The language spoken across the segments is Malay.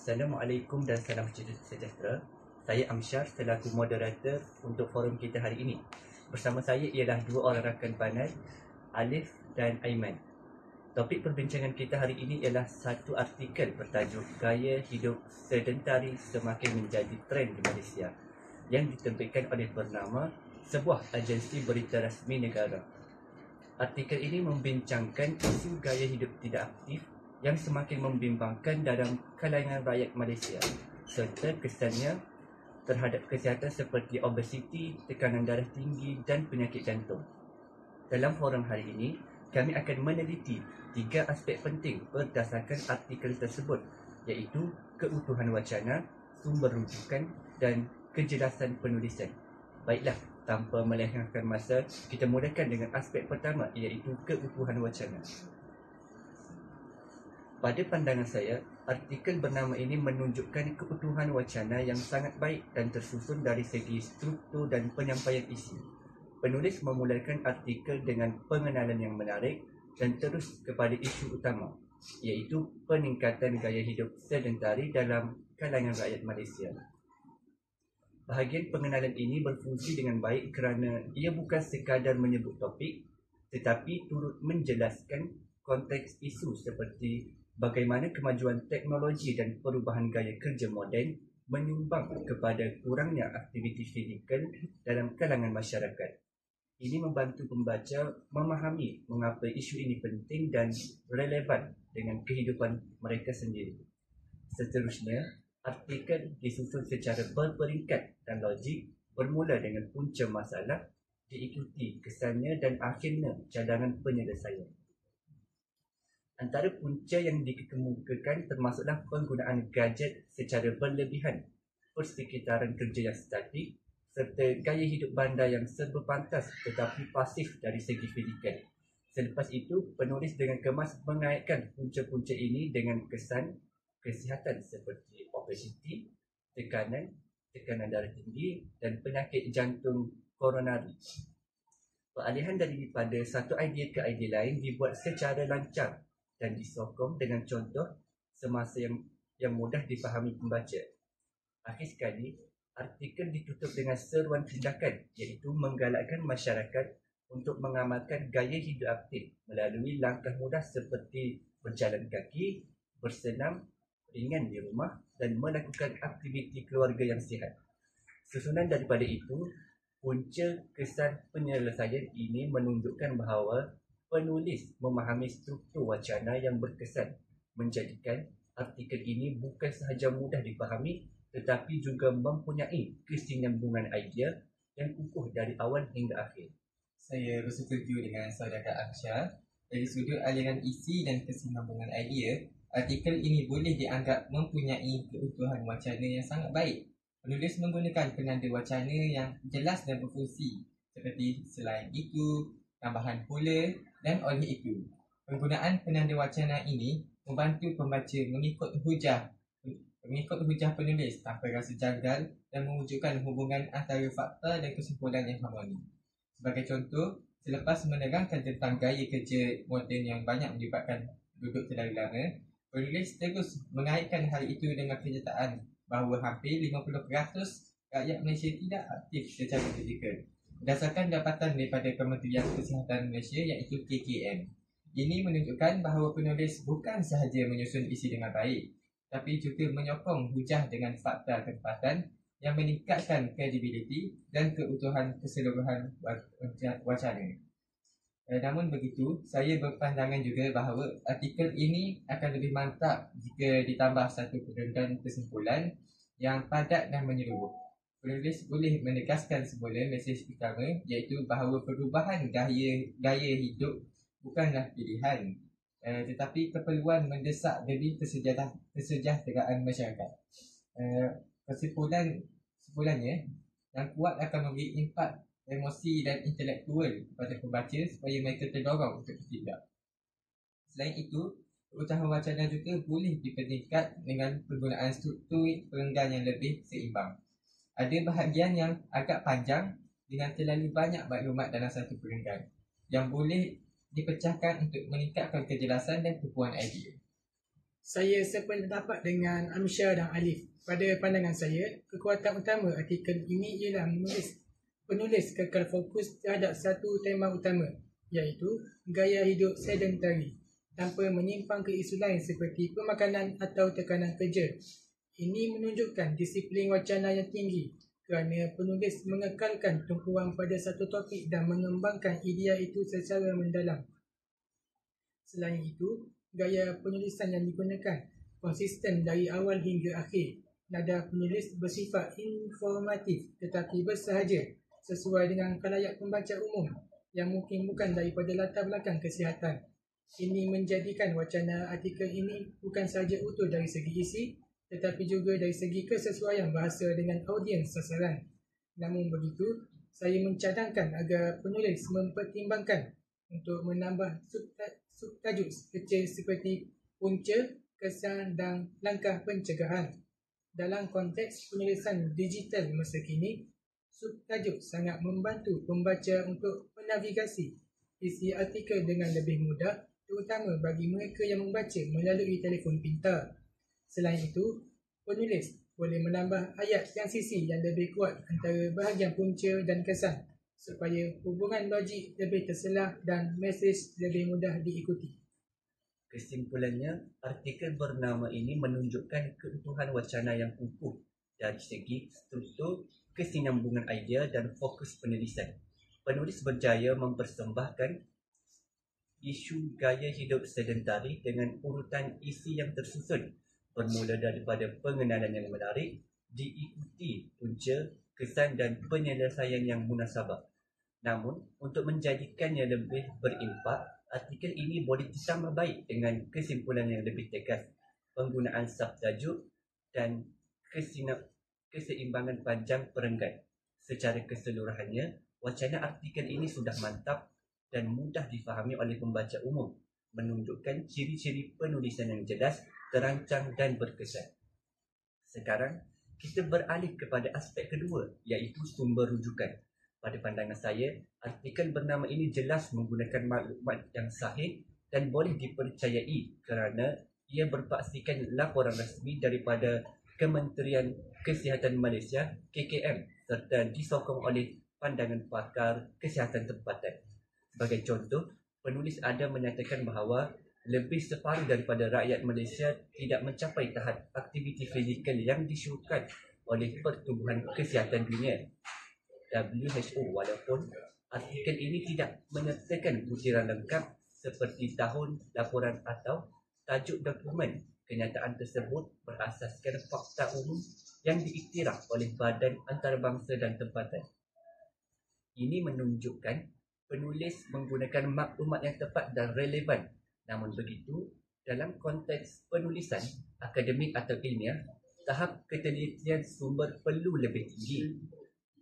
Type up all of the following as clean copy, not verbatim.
Assalamualaikum dan salam sejahtera. Saya Amsyar selaku moderator untuk forum kita hari ini. Bersama saya ialah dua orang rakan panel, Alif dan Aiman. Topik perbincangan kita hari ini ialah satu artikel bertajuk Gaya Hidup Sedentari Semakin Menjadi Trend di Malaysia yang diterbitkan oleh bernama sebuah agensi berita rasmi negara. Artikel ini membincangkan isu gaya hidup tidak aktif yang semakin membimbangkan dalam kalangan rakyat Malaysia serta kesannya terhadap kesihatan seperti obesiti, tekanan darah tinggi dan penyakit jantung. Dalam forum hari ini, kami akan meneliti 3 aspek penting berdasarkan artikel tersebut, iaitu keutuhan wacana, sumber rujukan dan kejelasan penulisan. Baiklah, tanpa melengahkan masa, kita mulakan dengan aspek pertama, iaitu keutuhan wacana. Pada pandangan saya, artikel bernama ini menunjukkan keutuhan wacana yang sangat baik dan tersusun dari segi struktur dan penyampaian isi. Penulis memulakan artikel dengan pengenalan yang menarik dan terus kepada isu utama, iaitu peningkatan gaya hidup sedentari dalam kalangan rakyat Malaysia. Bahagian pengenalan ini berfungsi dengan baik kerana ia bukan sekadar menyebut topik, tetapi turut menjelaskan konteks isu seperti bagaimana kemajuan teknologi dan perubahan gaya kerja moden menyumbang kepada kurangnya aktiviti fizikal dalam kalangan masyarakat. Ini membantu pembaca memahami mengapa isu ini penting dan relevan dengan kehidupan mereka sendiri. Seterusnya, artikel disusun secara berperingkat dan logik, bermula dengan punca masalah, diikuti kesannya dan akhirnya cadangan penyelesaian. Antara punca yang dikemukakan termasuklah penggunaan gadget secara berlebihan, persekitaran kerja yang statik, serta gaya hidup bandar yang serba pantas tetapi pasif dari segi fizikal. Selepas itu, penulis dengan kemas mengaitkan punca-punca ini dengan kesan kesihatan seperti obesiti, tekanan darah tinggi dan penyakit jantung koronari. Peralihan daripada satu idea ke idea lain dibuat secara lancar dan disokong dengan contoh semasa yang mudah difahami pembaca. Akhir sekali, artikel ditutup dengan seruan tindakan, iaitu menggalakkan masyarakat untuk mengamalkan gaya hidup aktif melalui langkah mudah seperti berjalan kaki, bersenam ringan di rumah dan melakukan aktiviti keluarga yang sihat. Susunan daripada itu, punca kesan penyelesaian ini menunjukkan bahawa penulis memahami struktur wacana yang berkesan, menjadikan artikel ini bukan sahaja mudah dipahami tetapi juga mempunyai kesinambungan idea yang kukuh dari awal hingga akhir. Saya bersetuju dengan saudara Amsyar. Dari sudut aliran isi dan kesinambungan idea, artikel ini boleh dianggap mempunyai keutuhan wacana yang sangat baik. Penulis menggunakan penanda wacana yang jelas dan berfungsi, seperti selain itu, tambahan pula, dan oleh itu. Penggunaan penanda wacana ini membantu pembaca mengikut hujah penulis tanpa rasa janggal dan mewujudkan hubungan antara fakta dan kesimpulan yang harmoni. Sebagai contoh, selepas menerangkan tentang gaya kerja moden yang banyak menyebabkan duduk terlalu lama, penulis terus mengaitkan hal itu dengan kenyataan bahawa hampir 50% rakyat Malaysia tidak aktif secara fizikal. Berdasarkan dapatan daripada Kementerian Kesihatan Malaysia iaitu KKM. Ini menunjukkan bahawa penulis bukan sahaja menyusun isi dengan baik, tapi juga menyokong hujah dengan fakta tempatan yang meningkatkan kredibiliti dan keutuhan keseluruhan wacana. Namun begitu, saya berpandangan juga bahawa artikel ini akan lebih mantap jika ditambah satu perenggan kesimpulan yang padat dan menyeluruh. Penulis boleh menegaskan semula mesej utama, iaitu bahawa perubahan gaya hidup bukanlah pilihan, tetapi keperluan mendesak demi kesejahteraan masyarakat. Kesimpulannya, yang kuat akan memberi impak emosi dan intelektual kepada pembaca supaya mereka terdorong untuk bertindak. Selain itu, keutuhan wacana juga boleh dipeningkat dengan penggunaan struktur perenggan yang lebih seimbang. Ada bahagian yang agak panjang dengan terlalu banyak maklumat dalam satu perenggan yang boleh dipecahkan untuk meningkatkan kejelasan dan kepuan idea. Saya sependapat dengan Amsyar dan Alif. Pada pandangan saya, kekuatan utama artikel ini ialah penulis kekal fokus terhadap satu tema utama, iaitu gaya hidup sedentari, tanpa menyimpang ke isu lain seperti pemakanan atau tekanan kerja. Ini menunjukkan disiplin wacana yang tinggi kerana penulis mengekalkan tumpuan pada satu topik dan mengembangkan idea itu secara mendalam. Selain itu, gaya penulisan yang digunakan konsisten dari awal hingga akhir. Nada penulis bersifat informatif tetapi bersahaja, sesuai dengan khalayak pembaca umum yang mungkin bukan daripada latar belakang kesihatan. Ini menjadikan wacana artikel ini bukan sahaja utuh dari segi isi, tetapi juga dari segi kesesuaian bahasa dengan audiens sasaran. Namun begitu, saya mencadangkan agar penulis mempertimbangkan untuk menambah subtajuk kecil seperti punca, kesan dan langkah pencegahan. Dalam konteks penulisan digital masa kini, subtajuk sangat membantu pembaca untuk menavigasi isi artikel dengan lebih mudah, terutama bagi mereka yang membaca melalui telefon pintar. Selain itu, penulis boleh menambah ayat transisi yang lebih kuat antara bahagian punca dan kesan supaya hubungan logik lebih terselah dan mesej lebih mudah diikuti. Kesimpulannya, artikel bernama ini menunjukkan keutuhan wacana yang kukuh dari segi struktur, kesinambungan idea dan fokus penulisan. Penulis berjaya mempersembahkan isu gaya hidup sedentari dengan urutan isi yang tersusun, bermula daripada pengenalan yang menarik, diikuti punca, kesan dan penyelesaian yang munasabah. Namun, untuk menjadikannya lebih berimpak, artikel ini boleh ditambah baik dengan kesimpulan yang lebih tegas, penggunaan subtajuk dan keseimbangan panjang perenggan. Secara keseluruhannya, wacana artikel ini sudah mantap dan mudah difahami oleh pembaca umum, menunjukkan ciri-ciri penulisan yang jelas, terancang dan berkesan. Sekarang, kita beralih kepada aspek kedua, iaitu sumber rujukan. Pada pandangan saya, artikel bernama ini jelas menggunakan maklumat yang sahih dan boleh dipercayai kerana ia berpaksikan laporan rasmi daripada Kementerian Kesihatan Malaysia (KKM) serta disokong oleh pandangan pakar kesihatan tempatan. Sebagai contoh, penulis ada menyatakan bahawa lebih separuh daripada rakyat Malaysia tidak mencapai tahap aktiviti fizikal yang disyorkan oleh Pertubuhan Kesihatan Dunia (WHO), walaupun artikel ini tidak menyertakan butiran lengkap seperti tahun laporan atau tajuk dokumen. Kenyataan tersebut berasaskan fakta umum yang diiktiraf oleh Badan Antarabangsa dan Tempatan. Ini menunjukkan penulis menggunakan maklumat yang tepat dan relevan. Namun begitu, dalam konteks penulisan akademik atau ilmiah, tahap ketelitian sumber perlu lebih tinggi.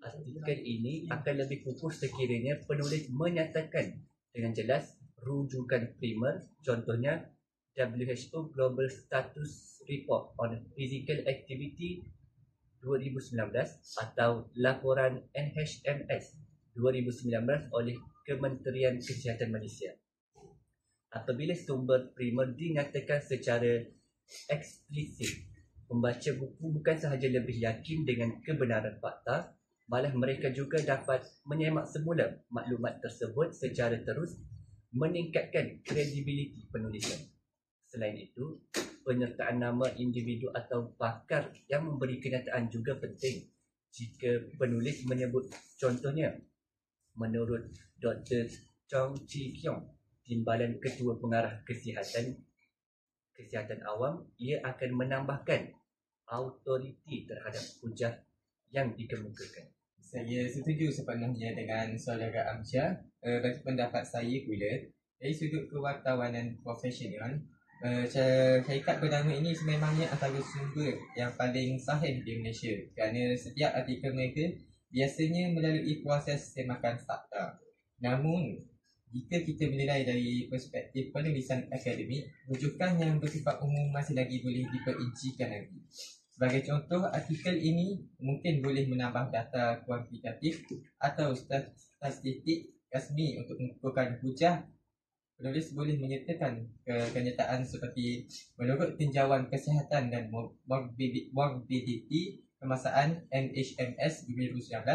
Artikel ini akan lebih kukuh sekiranya penulis menyatakan dengan jelas rujukan primer, contohnya WHO Global Status Report on Physical Activity 2019 atau laporan NHMS 2019 oleh Kementerian Kesihatan Malaysia. Apabila sumber primer dinyatakan secara eksplisit, pembaca buku bukan sahaja lebih yakin dengan kebenaran fakta, malah mereka juga dapat menyemak semula maklumat tersebut secara terus, meningkatkan kredibiliti penulisan. Selain itu, penyertaan nama individu atau pakar yang memberi kenyataan juga penting. Jika penulis menyebut contohnya, menurut Dr. Chong Chi Kiong, Timbalan Ketua Pengarah Kesihatan Awam, ia akan menambahkan autoriti terhadap hujah yang dikemukakan. Saya setuju sepenuhnya dengan saudara Amsyar. Bagi pendapat saya pula, dari sudut kewartawanan profesional, syarikat bernama ini sememangnya antara sumber yang paling sahih di Malaysia kerana setiap artikel mereka biasanya melalui proses semakan fakta. Namun, jika kita menilai dari perspektif penulisan akademik, rujukan yang bersifat umum masih lagi boleh diperincikan lagi. Sebagai contoh, artikel ini mungkin boleh menambah data kuantitatif atau statistik rasmi untuk mengukuhkan hujah Penulis boleh menyertakan kenyataan seperti menurut tinjauan kesihatan dan morbidity kemasaan NHMS 2019,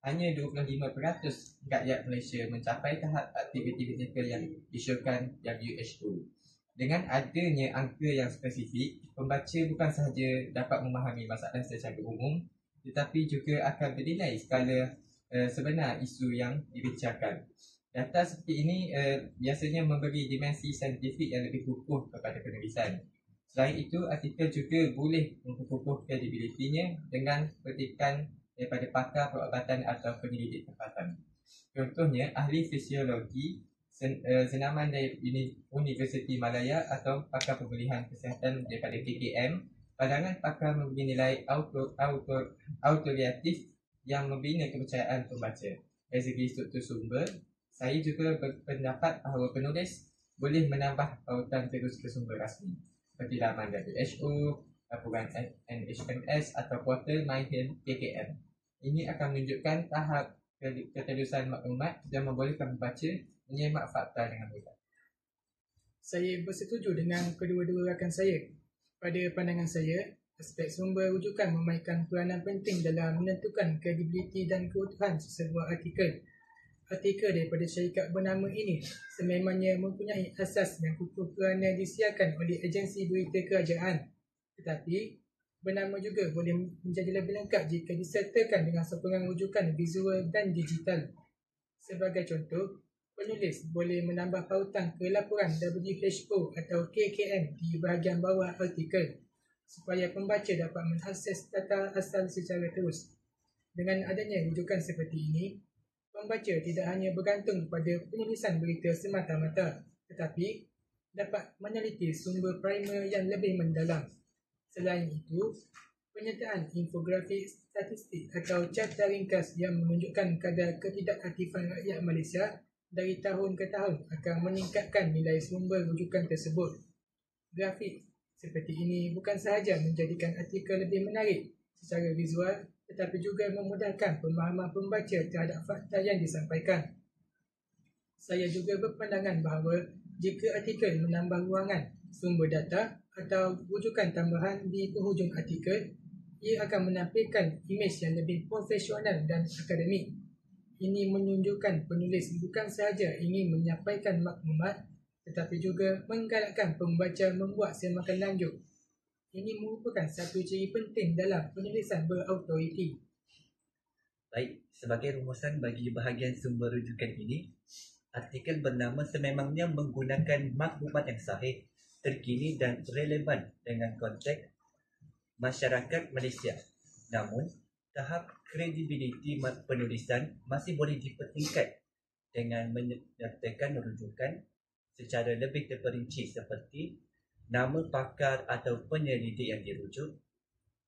hanya 25% rakyat Malaysia mencapai tahap aktiviti fizikal yang disyorkan WHO. Dengan adanya angka yang spesifik, pembaca bukan sahaja dapat memahami masalah secara umum, tetapi juga akan bernilai skala sebenar isu yang dibincangkan. Data seperti ini biasanya memberi dimensi saintifik yang lebih kukuh kepada penulisan. Selain itu, artikel juga boleh memperkukuh kredibilitinya dengan petikan daripada pakar perubatan atau penyelidik tempatan. Contohnya, ahli fisiologi senaman dari Universiti Malaya atau pakar pemulihan kesihatan daripada KKM. Pandangan pakar memberi nilai autoritatif yang membina kepercayaan pembaca. Dari segi struktur sumber, saya juga berpendapat bahawa penulis boleh menambah pautan terus ke sumber rasmi seperti laman WHO, laporan NHMS atau portal MyHealth KKM. Ini akan menunjukkan tahap keterusan maklumat dan membolehkan pembaca menyemak fakta dengan mudah. Saya bersetuju dengan kedua-dua rakan saya. Pada pandangan saya, aspek sumber rujukan memainkan peranan penting dalam menentukan kredibiliti dan keutuhan sebuah artikel. Artikel daripada syarikat bernama ini sememangnya mempunyai asas yang kukuh kerana disiarkan oleh agensi berita kerajaan. Tetapi, bernama juga boleh menjadi lebih lengkap jika disertakan dengan sokongan rujukan visual dan digital. Sebagai contoh, penulis boleh menambah pautan ke laporan WHO atau KKM di bahagian bawah artikel supaya pembaca dapat mengakses data asal secara terus. Dengan adanya rujukan seperti ini, pembaca tidak hanya bergantung pada penulisan berita semata-mata, tetapi dapat meneliti sumber primer yang lebih mendalam. Selain itu, penyertaan infografik statistik atau carta ringkas yang menunjukkan kadar ketidakaktifan rakyat Malaysia dari tahun ke tahun akan meningkatkan nilai sumber rujukan tersebut. Grafik seperti ini bukan sahaja menjadikan artikel lebih menarik secara visual, tetapi juga memudahkan pemahaman pembaca terhadap fakta yang disampaikan. Saya juga berpandangan bahawa jika artikel menambah ruangan, sumber data atau rujukan tambahan di penghujung artikel, ia akan menampilkan imej yang lebih profesional dan akademik. Ini menunjukkan penulis bukan sahaja ingin menyampaikan maklumat, tetapi juga menggalakkan pembaca membuat semakan lanjut. Ini merupakan satu ciri penting dalam penulisan berautoriti. Baik, sebagai rumusan bagi bahagian sumber rujukan ini, artikel bernama sememangnya menggunakan maklumat yang sahih, terkini dan relevan dengan konteks masyarakat Malaysia. Namun, tahap kredibiliti penulisan masih boleh dipertingkat dengan menyertakan rujukan secara lebih terperinci seperti nama pakar atau penyelidik yang dirujuk,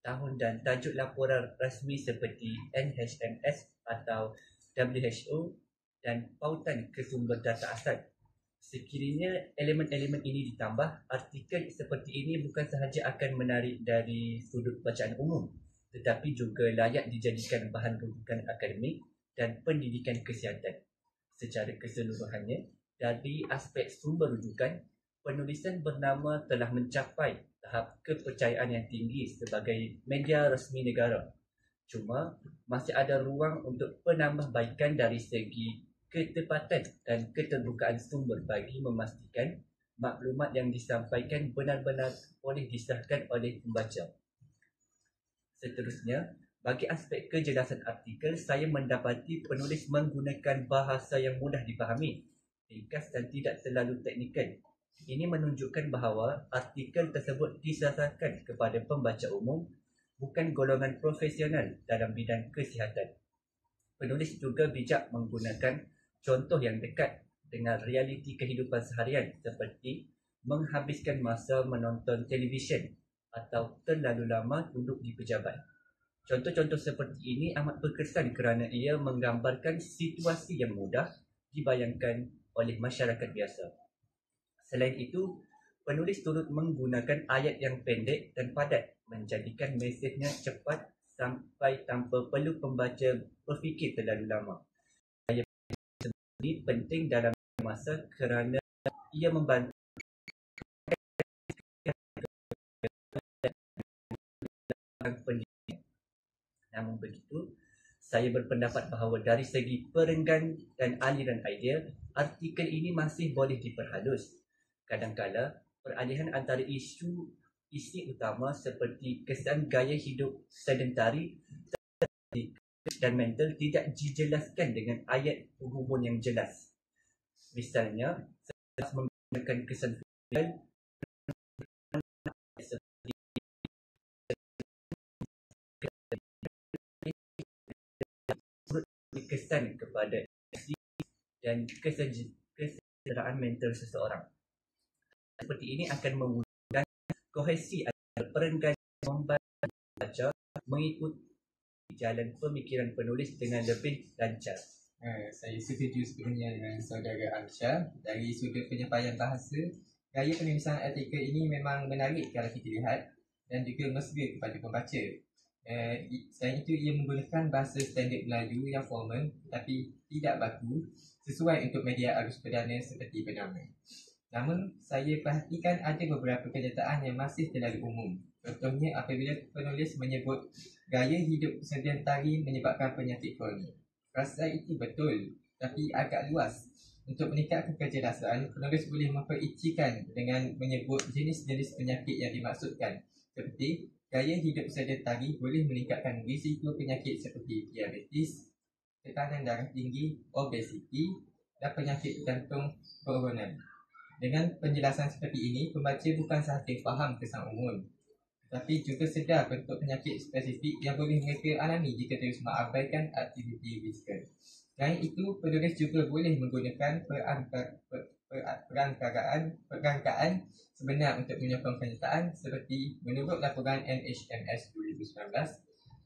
tahun dan tajuk laporan rasmi seperti NHMS atau WHO, dan pautan ke sumber data asal. Sekiranya elemen-elemen ini ditambah, artikel seperti ini bukan sahaja akan menarik dari sudut bacaan umum, tetapi juga layak dijadikan bahan rujukan akademik dan pendidikan kesihatan. Secara keseluruhannya, dari aspek sumber rujukan, penulisan bernama telah mencapai tahap kepercayaan yang tinggi sebagai media rasmi negara. Cuma, masih ada ruang untuk penambahbaikan dari segi ketepatan dan keterbukaan sumber bagi memastikan maklumat yang disampaikan benar-benar boleh disahkan oleh pembaca. Seterusnya, bagi aspek kejelasan artikel, saya mendapati penulis menggunakan bahasa yang mudah dipahami, ringkas dan tidak terlalu teknikal. Ini menunjukkan bahawa artikel tersebut disasarkan kepada pembaca umum, bukan golongan profesional dalam bidang kesihatan. Penulis juga bijak menggunakan contoh yang dekat dengan realiti kehidupan seharian seperti menghabiskan masa menonton televisyen atau terlalu lama duduk di pejabat. Contoh-contoh seperti ini amat berkesan kerana ia menggambarkan situasi yang mudah dibayangkan oleh masyarakat biasa. Selain itu, penulis turut menggunakan ayat yang pendek dan padat menjadikan mesejnya cepat sampai tanpa perlu pembaca berfikir terlalu lama. Ini penting dalam masa kerana ia membantu pendidikan. Namun begitu, saya berpendapat bahawa dari segi perenggan dan aliran idea, artikel ini masih boleh diperhalus. Kadangkala, peralihan antara isi utama seperti kesan gaya hidup sedentari dan mental tidak dijelaskan dengan ayat penghubung yang jelas. Misalnya, selepas menggunakan kesan visual kesan kepada dan kesejahteraan mental seseorang. Seperti ini akan memudahkan kohesi antara perenggan membaca mengikuti jalan pemikiran penulis dengan lebih lancar. Saya setuju sepenuhnya dengan saudara Amsyar. Dari sudut penyampaian bahasa, gaya penulisan artikel ini memang menarik kalau kita lihat dan juga mesra kepada pembaca. Selain itu, ia menggunakan bahasa standard Melayu yang formal tetapi tidak baku sesuai untuk media arus perdana seperti bernama. Namun, saya perhatikan ada beberapa kenyataan yang masih terlalu umum. Contohnya apabila penulis menyebut gaya hidup sedentari menyebabkan penyakit kronik. Rasa itu betul, tapi agak luas. Untuk meningkatkan kecerdasan, penulis boleh mempericikan dengan menyebut jenis-jenis penyakit yang dimaksudkan. Seperti, gaya hidup sedentari boleh meningkatkan risiko penyakit seperti diabetes, tekanan darah tinggi, obesiti dan penyakit jantung koroner. Dengan penjelasan seperti ini, pembaca bukan sahaja faham kesan umum, tetapi juga sedar bentuk penyakit spesifik yang boleh mereka alami jika terus mengabaikan aktiviti fizikal. Selain itu, penulis juga boleh menggunakan perangkaan sebenar untuk menyokong kenyataan seperti menurut laporan NHMS 2019,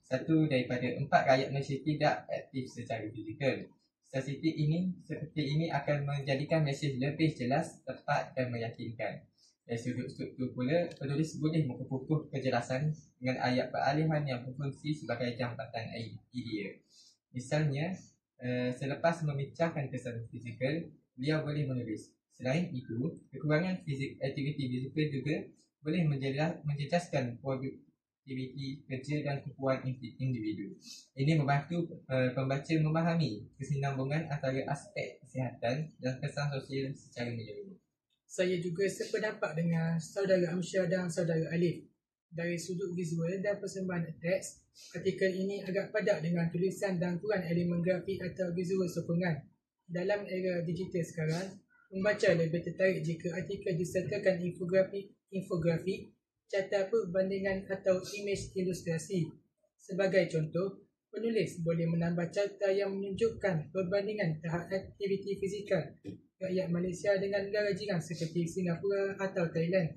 1 daripada 4 rakyat Malaysia tidak aktif secara fizikal. Statistik seperti ini akan menjadikan mesej lebih jelas, tepat dan meyakinkan. Dari sudut struktur pula, penulis boleh memperkukuh kejelasan dengan ayat peralihan yang berfungsi sebagai jambatan idea. Misalnya, selepas memecahkan kesan fizikal, beliau boleh menulis. Selain itu, kekurangan aktiviti fizikal juga boleh menjejaskan produktiviti kerja dan kemampuan individu. Ini membantu pembaca memahami kesinambungan antara aspek kesihatan dan kesan sosial secara menyeluruh. Saya juga sependapat dengan saudara Amsyar dan saudara Alif. Dari sudut visual dan persembahan teks, artikel ini agak padat dengan tulisan dan kurang elemen grafik atau visual sokongan. Dalam era digital sekarang, pembaca lebih tertarik jika artikel disertakan infografik, carta perbandingan atau imej ilustrasi. Sebagai contoh, penulis boleh menambah carta yang menunjukkan perbandingan tahap aktiviti fizikal rakyat Malaysia dengan negara jiran seperti Singapura atau Thailand.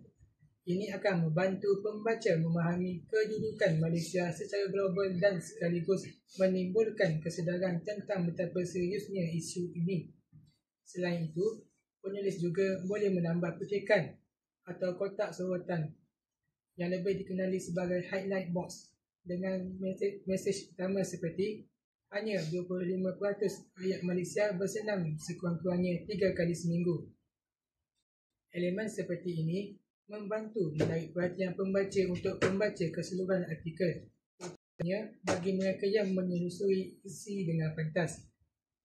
Ini akan membantu pembaca memahami kedudukan Malaysia secara global dan sekaligus menimbulkan kesedaran tentang betapa seriusnya isu ini. Selain itu, penulis juga boleh menambah petikan atau kotak sorotan yang lebih dikenali sebagai highlight box dengan mesej utama seperti hanya 25% rakyat Malaysia bersenam sekurang-kurangnya 3 kali seminggu. Elemen seperti ini membantu menarik perhatian pembaca untuk membaca keseluruhan artikel, terutamanya bagi mereka yang menelusuri isi dengan pantas.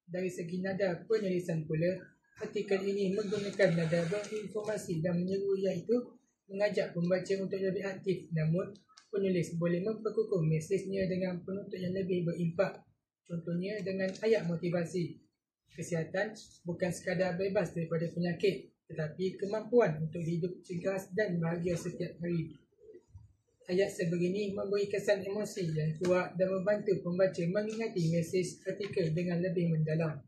Dari segi nada penulisan pula, artikel ini menggunakan nada berinformasi dan menyeru, iaitu mengajak pembaca untuk lebih aktif. Namun, penulis boleh memperkukuh mesejnya dengan penutur yang lebih berimpak. Contohnya dengan ayat motivasi. Kesihatan bukan sekadar bebas daripada penyakit, tetapi kemampuan untuk hidup cergas dan bahagia setiap hari. Ayat sebegini memberi kesan emosi yang kuat dan membantu pembaca mengingati mesej artikel dengan lebih mendalam.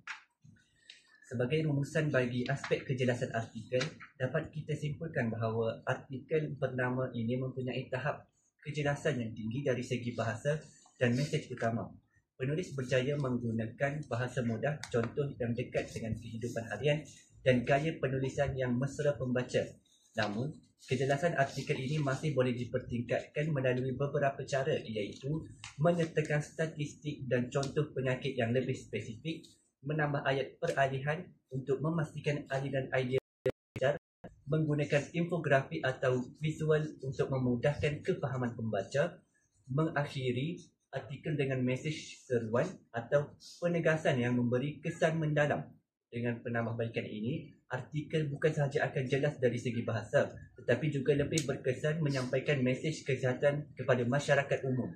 Sebagai rumusan bagi aspek kejelasan artikel, dapat kita simpulkan bahawa artikel bernama ini mempunyai tahap kejelasan yang tinggi dari segi bahasa dan mesej utama. Penulis berjaya menggunakan bahasa mudah, contoh yang dekat dengan kehidupan harian dan gaya penulisan yang mesra pembaca. Namun, kejelasan artikel ini masih boleh dipertingkatkan melalui beberapa cara, iaitu menyertakan statistik dan contoh penyakit yang lebih spesifik, menambah ayat peralihan untuk memastikan aliran idea menggunakan infografi atau visual untuk memudahkan kefahaman pembaca, mengakhiri artikel dengan mesej seruan atau penegasan yang memberi kesan mendalam. Dengan penambahbaikan ini, artikel bukan sahaja akan jelas dari segi bahasa, tetapi juga lebih berkesan menyampaikan mesej kesihatan kepada masyarakat umum.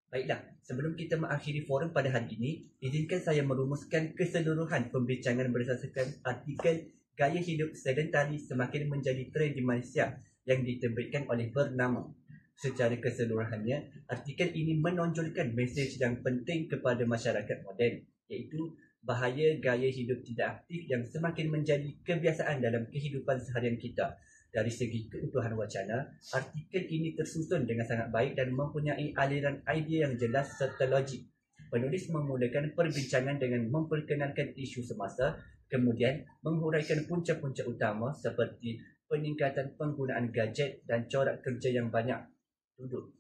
Baiklah, sebelum kita mengakhiri forum pada hari ini, izinkan saya merumuskan keseluruhan pembincangan berdasarkan artikel Gaya Hidup Sedentari Semakin Menjadi Trend di Malaysia yang diterbitkan oleh Bernama. Secara keseluruhannya, artikel ini menonjolkan mesej yang penting kepada masyarakat moden, iaitu bahaya gaya hidup tidak aktif yang semakin menjadi kebiasaan dalam kehidupan seharian kita. Dari segi keutuhan wacana, artikel ini tersusun dengan sangat baik dan mempunyai aliran idea yang jelas serta logik. Penulis memulakan perbincangan dengan memperkenalkan isu semasa, kemudian menghuraikan punca-punca utama seperti peningkatan penggunaan gadget dan corak kerja yang banyak duduk,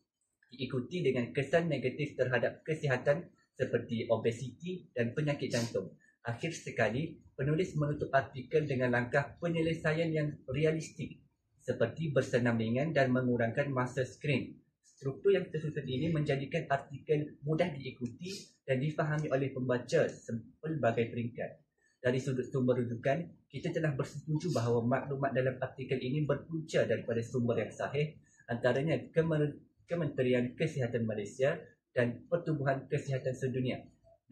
diikuti dengan kesan negatif terhadap kesihatan seperti obesiti dan penyakit jantung. Akhir sekali, penulis menutup artikel dengan langkah penyelesaian yang realistik seperti bersenam ringan dan mengurangkan masa skrin. Struktur yang tersusun ini menjadikan artikel mudah diikuti dan difahami oleh pembaca sepelbagai peringkat. Dari sudut sumber rujukan, kita telah bersetuju bahawa maklumat dalam artikel ini berpunca daripada sumber yang sahih, antaranya Kementerian Kesihatan Malaysia dan Pertubuhan Kesihatan Sedunia.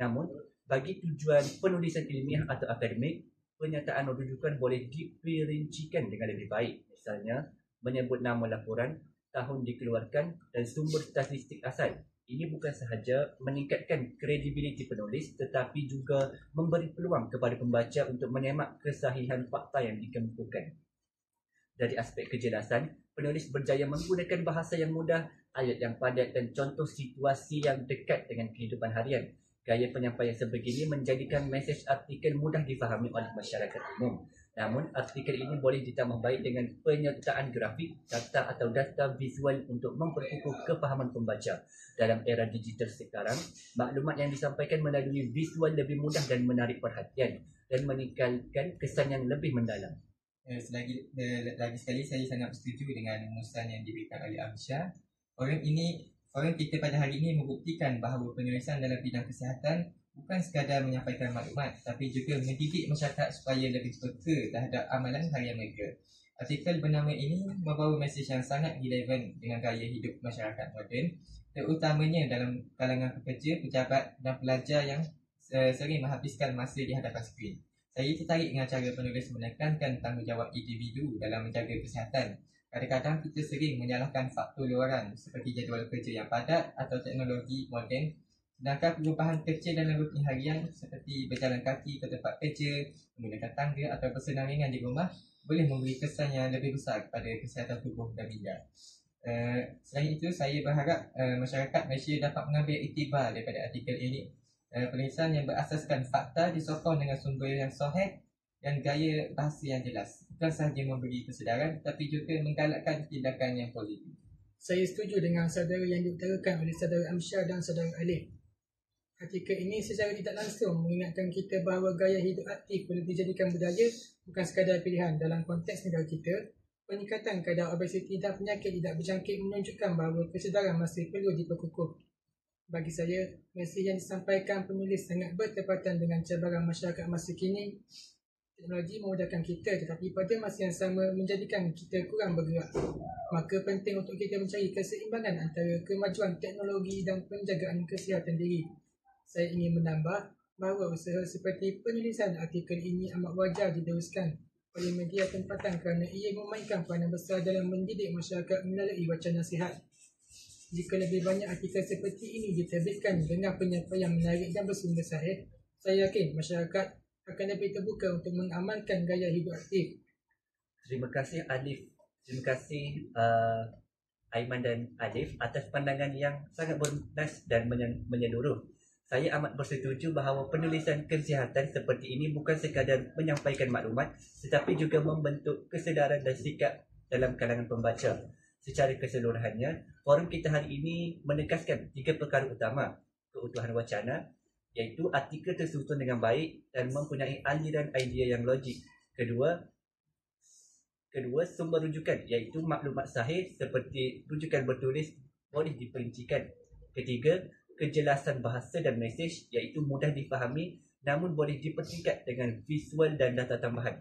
Namun, bagi tujuan penulisan ilmiah atau akademik, pernyataan rujukan boleh diperincikan dengan lebih baik. Misalnya, menyebut nama laporan, tahun dikeluarkan dan sumber statistik asal. Ini bukan sahaja meningkatkan kredibiliti penulis tetapi juga memberi peluang kepada pembaca untuk menyemak kesahihan fakta yang dikemukakan. Dari aspek kejelasan, penulis berjaya menggunakan bahasa yang mudah, ayat yang padat dan contoh situasi yang dekat dengan kehidupan harian. Gaya penyampaian sebegini menjadikan mesej artikel mudah difahami oleh masyarakat umum. Namun, artikel ini boleh ditambah baik dengan penyertaan grafik, data atau data visual untuk memperkukuh kefahaman pembaca. Dalam era digital sekarang, maklumat yang disampaikan melalui visual lebih mudah dan menarik perhatian dan meningkatkan kesan yang lebih mendalam. Lagi sekali saya sangat setuju dengan rumusan yang diberikan oleh Amsyar. Forum kita pada hari ini membuktikan bahawa penulisan dalam bidang kesihatan bukan sekadar menyampaikan maklumat, tapi juga mendidik masyarakat supaya lebih peka terhadap amalan harian mereka. Artikel bernama ini membawa mesej yang sangat relevan dengan gaya hidup masyarakat moden, terutamanya dalam kalangan pekerja, pejabat dan pelajar yang sering menghabiskan masa di hadapan skrin. Saya tertarik dengan cara penulis menekankan tanggungjawab individu dalam menjaga kesihatan. Kadang-kadang kita sering menyalahkan faktor luaran seperti jadual kerja yang padat atau teknologi moden, sedangkan perubahan kecil dalam rutin harian seperti berjalan kaki ke tempat kerja, menggunakan tangga atau bersenam ringan di rumah boleh memberi kesan yang lebih besar kepada kesihatan tubuh dan minda. Selain itu, saya berharap masyarakat Malaysia dapat mengambil iktibar daripada artikel ini. Penulisan yang berasaskan fakta disokong dengan sumber yang sahih dan gaya bahasa yang jelas, bukan sahaja memberi kesedaran tapi juga menggalakkan tindakan yang positif. Saya setuju dengan saudara yang diutarakan oleh saudara Amsyar dan saudara Alif. Artikel ini secara tidak langsung mengingatkan kita bahawa gaya hidup aktif boleh dijadikan budaya, bukan sekadar pilihan. Dalam konteks negara kita, peningkatan kadar obesiti dan penyakit tidak berjangkit menunjukkan bahawa kesedaran masih perlu diperkukuh. Bagi saya, mesej yang disampaikan penulis sangat bertepatan dengan cabaran masyarakat masa kini. Teknologi memudahkan kita tetapi pada masa yang sama menjadikan kita kurang bergerak. Maka penting untuk kita mencari keseimbangan antara kemajuan teknologi dan penjagaan kesihatan diri. Saya ingin menambah bahawa usaha seperti penulisan artikel ini amat wajar diteruskan oleh media tempatan kerana ia memainkan peranan besar dalam mendidik masyarakat melalui wacana sihat. Jika lebih banyak artikel seperti ini diterbitkan dengan penyampaian menarik dan bersumber sahih, saya yakin masyarakat akan lebih terbuka untuk mengamalkan gaya hidup aktif. Terima kasih Alif. Terima kasih Aiman dan Alif atas pandangan yang sangat bernas dan menyeluruh. Saya amat bersetuju bahawa penulisan kesihatan seperti ini bukan sekadar menyampaikan maklumat tetapi juga membentuk kesedaran dan sikap dalam kalangan pembaca. Secara keseluruhannya, forum kita hari ini menegaskan 3 perkara utama: keutuhan wacana, iaitu artikel tersusun dengan baik dan mempunyai aliran idea yang logik. Kedua, sumber rujukan, iaitu maklumat sahih seperti rujukan bertulis boleh diperincikan. Ketiga, kejelasan bahasa dan mesej, iaitu mudah difahami namun boleh dipertingkat dengan visual dan data tambahan.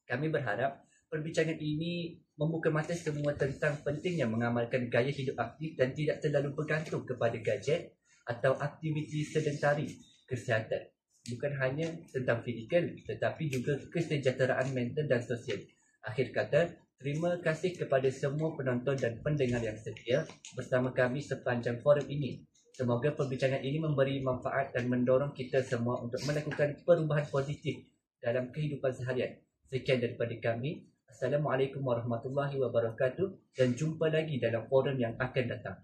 Kami berharap perbincangan ini membuka mata semua tentang pentingnya mengamalkan gaya hidup aktif dan tidak terlalu bergantung kepada gadget atau aktiviti sedentari kesihatan. Bukan hanya tentang fizikal tetapi juga kesejahteraan mental dan sosial. Akhir kata, terima kasih kepada semua penonton dan pendengar yang setia bersama kami sepanjang forum ini. Semoga perbincangan ini memberi manfaat dan mendorong kita semua untuk melakukan perubahan positif dalam kehidupan seharian. Sekian daripada kami. Assalamualaikum warahmatullahi wabarakatuh dan jumpa lagi dalam forum yang akan datang.